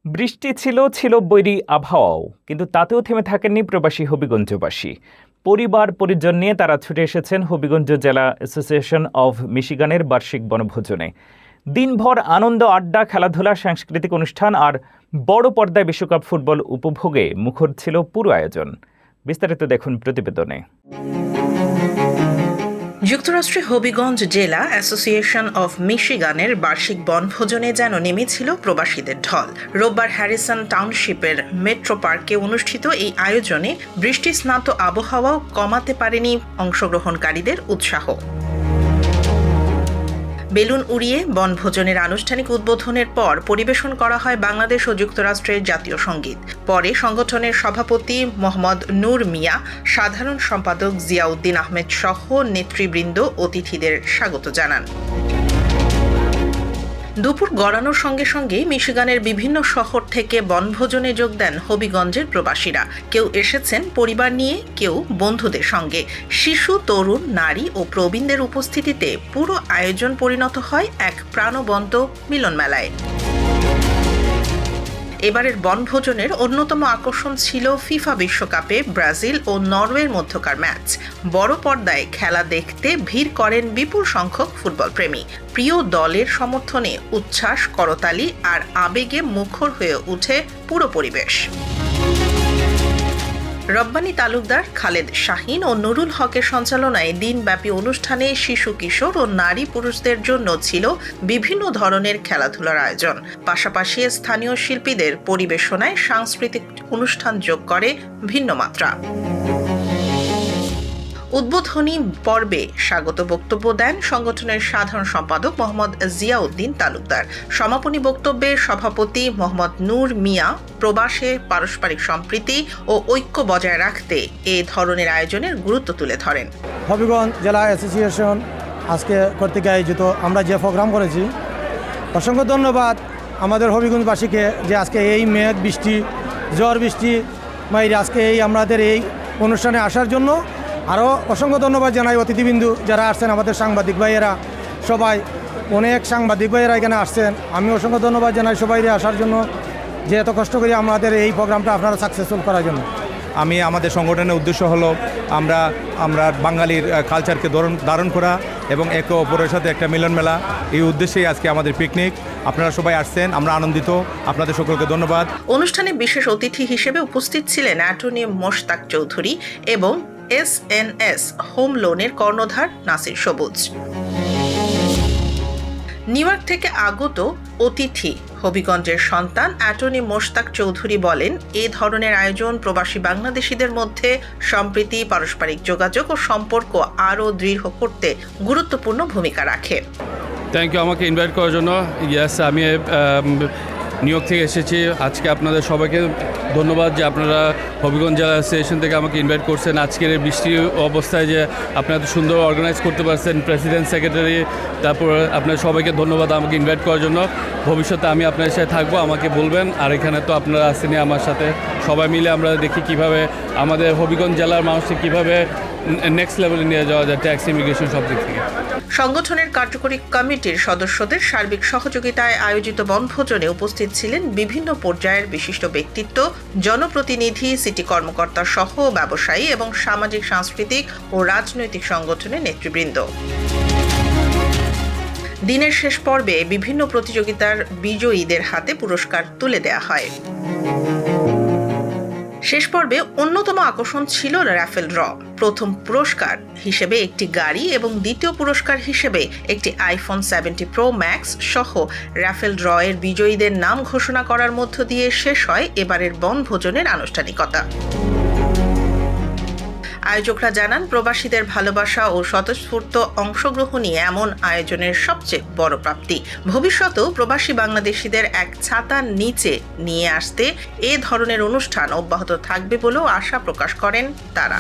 বৃষ্টি ছিল বৈরী আবহাওয়াও, কিন্তু তাতেও থেমে থাকেননি প্রবাসী হবিগঞ্জবাসী। পরিবার পরিজন নিয়ে তারা ছুটে এসেছেন হবিগঞ্জ জেলা অ্যাসোসিয়েশন অব মিশিগানের বার্ষিক বনভোজনে। দিনভর আনন্দ, আড্ডা, খেলাধুলা, সাংস্কৃতিক অনুষ্ঠান আর বড় পর্দায় বিশ্বকাপ ফুটবল উপভোগে মুখর ছিল পুরো আয়োজন। বিস্তারিত দেখুন প্রতিবেদনে। যুক্তরাষ্ট্রে হবিগঞ্জ জেলা অ্যাসোসিয়েশন অব মিশিগানের বার্ষিক বনভোজনে যেন নেমেছিল প্রবাসীদের ঢল। রোববার হ্যারিসন টাউনশিপের মেট্রো পার্কে অনুষ্ঠিত এই আয়োজনে বৃষ্টিস্নাত আবহাওয়াও কমাতে পারেনি অংশগ্রহণকারীদের উৎসাহ। বেলুন উড়িয়ে বনভোজনের আনুষ্ঠানিক উদ্বোধনের পর পরিবেশন করা হয় বাংলাদেশ ও যুক্তরাষ্ট্রের জাতীয় সঙ্গীত। পরে সংগঠনের সভাপতি মোহাম্মদ নূর মিয়া, সাধারণ সম্পাদক জিয়াউদ্দিন আহমেদ সহ নেতৃবৃন্দ অতিথিদের স্বাগত জানান। দুপুর গড়ানোর সঙ্গে সঙ্গে মিশিগানের বিভিন্ন শহর থেকে বনভোজনে যোগ দেন হবিগঞ্জের প্রবাসীরা। কেউ এসেছেন পরিবার নিয়ে, কেউ বন্ধুদের সঙ্গে। শিশু, তরুণ, নারী ও প্রবীণদের উপস্থিতিতে পুরো আয়োজন পরিণত হয় এক প্রাণবন্ত মিলন মেলায়। এবারের বনভোজনের অন্যতম আকর্ষণ ছিল ফিফা বিশ্বকাপে ব্রাজিল ও নরওয়ের মধ্যকার ম্যাচ। বড় পর্দায় খেলা দেখতে ভিড় করেন বিপুল সংখ্যক ফুটবল প্রেমী। প্রিয় দলের সমর্থনে উচ্ছ্বাস, করতালি আর আবেগে মুখর হয়ে ওঠে পুরো পরিবেশ। রব্বানী তালুকদার, খালেদ শাহিন ও নুরুল হকের সঞ্চালনায় দিনব্যাপী অনুষ্ঠানে শিশু, কিশোর ও নারী পুরুষদের জন্য ছিল বিভিন্ন ধরনের খেলাধুলার আয়োজন। পাশাপাশি স্থানীয় শিল্পীদের পরিবেশনায় সাংস্কৃতিক অনুষ্ঠান যোগ করে ভিন্ন মাত্রা। উদ্বোধনী পর্বে স্বাগত বক্তব্য দেন সংগঠনের সাধারণ সম্পাদক মোহাম্মদ জিয়াউদ্দিন তালুকদার। সমাপনী বক্তব্যে সভাপতি মোহাম্মদ নূর মিয়া প্রবাসে পারস্পরিক সম্প্রীতি ও ঐক্য বজায় রাখতে এ ধরনের আয়োজনের গুরুত্ব তুলে ধরেন। হবিগঞ্জ জেলা অ্যাসোসিয়েশন আজকে কর্তৃক আয়োজিত আমরা যে প্রোগ্রাম করেছি, অসংখ্য ধন্যবাদ আমাদের হবিগঞ্জবাসীকে যে আজকে এই মেঘ বৃষ্টি, ঝড় বৃষ্টি মাইরে আজকে এই আমাদের এই অনুষ্ঠানে আসার জন্য। আরও অসংখ্য ধন্যবাদ জানাই অতিথিবৃন্দু যারা আসছেন, আমাদের সাংবাদিক ভাইয়েরা, সবাই অনেক সাংবাদিক ভাইয়েরা এখানে আসছেন। আমি অসংখ্য ধন্যবাদ জানাই সবাইকে আসার জন্য, যে এত কষ্ট করে আমাদের এই প্রোগ্রামটা আপনারা সাকসেসফুল করার জন্য। আমাদের সংগঠনের উদ্দেশ্য হলো আমরা বাঙালির কালচারকে ধারণ করা এবং একে অপরের সাথে একটা মিলন মেলা। এই উদ্দেশ্যেই আজকে আমাদের পিকনিক। আপনারা সবাই আসছেন, আমরা আনন্দিত। আপনাদের সকলকে ধন্যবাদ। অনুষ্ঠানে বিশেষ অতিথি হিসেবে উপস্থিত ছিলেন অ্যাটর্নি মোশতাক চৌধুরী এবং এসএনএস হোম লোনের কর্ণধার নাসির সবুজ। নিউ ইয়র্ক থেকে আগত অতিথি হবিগঞ্জের সন্তান অ্যাটর্নি মোশতাক চৌধুরী বলেন, এ ধরনের আয়োজন প্রবাসী বাংলাদেশিদের মধ্যে সম্প্রীতি, পারস্পরিক যোগাযোগ ও সম্পর্ক আরও দৃঢ় করতে গুরুত্বপূর্ণ ভূমিকা রাখে। থ্যাংক ইউ আমাকে ইনভাইট করার জন্য। ইয়েস, আমি নিউ ইয়র্ক থেকে এসেছি। আজকে আপনাদের সবাইকে ধন্যবাদ যে আপনারা হবিগঞ্জ জেলা অ্যাসোসিয়েশন থেকে আমাকে ইনভাইট করছেন। আজকের এই বৃষ্টির অবস্থায় যে আপনারা এত সুন্দর অর্গানাইজ করতে পারছেন, প্রেসিডেন্ট, সেক্রেটারি, তারপর আপনার সবাইকে ধন্যবাদ আমাকে ইনভাইট করার জন্য। ভবিষ্যতে আমি আপনাদের সাথে থাকবো, আমাকে বলবেন। আর এখানে তো আপনারা আসেনি আমার সাথে, সবাই মিলে আমরা দেখি কিভাবে আমাদের হবিগঞ্জ জেলার মানুষকে কীভাবে নেক্সট লেভেলে নিয়ে যাওয়া যায়, ট্যাক্স, ইমিগ্রেশন সব দিক থেকে। সংগঠনের কার্যকরী কমিটির সদস্যদের সার্বিক সহযোগিতায় আয়োজিত বনভোজনে উপস্থিত ছিলেন বিভিন্ন পর্যায়ের বিশিষ্ট ব্যক্তিত্ব, জনপ্রতিনিধি, সিটি কর্মকর্তা সহ ব্যবসায়ী এবং সামাজিক, সাংস্কৃতিক ও রাজনৈতিক সংগঠনের নেতৃবৃন্দ। দিনের শেষ পর্বে বিভিন্ন প্রতিযোগিতার বিজয়ীদের হাতে পুরস্কার তুলে দেওয়া হয়। শেষ পর্বে অন্যতম আকর্ষণ ছিল র্যাফেল ড্র। প্রথম পুরস্কার হিসেবে একটি গাড়ি এবং দ্বিতীয় পুরস্কার হিসেবে একটি আইফোন 70 প্রো ম্যাক্স সহ র্যাফেল ড্র এর বিজয়ীদের নাম ঘোষণা করার মধ্য দিয়ে শেষ হয় এবারের বনভোজনের আনুষ্ঠানিকতা। আয়োজকরা জানান, প্রবাসীদের ভালোবাসা ও স্বতঃস্ফূর্ত অংশগ্রহণই এমন আয়োজনের সবচেয়ে বড় প্রাপ্তি। ভবিষ্যতেও প্রবাসী বাংলাদেশিদের এক ছাতার নিচে নিয়ে আসতে এ ধরনের অনুষ্ঠান অব্যাহত থাকবে বলেও আশা প্রকাশ করেন তারা।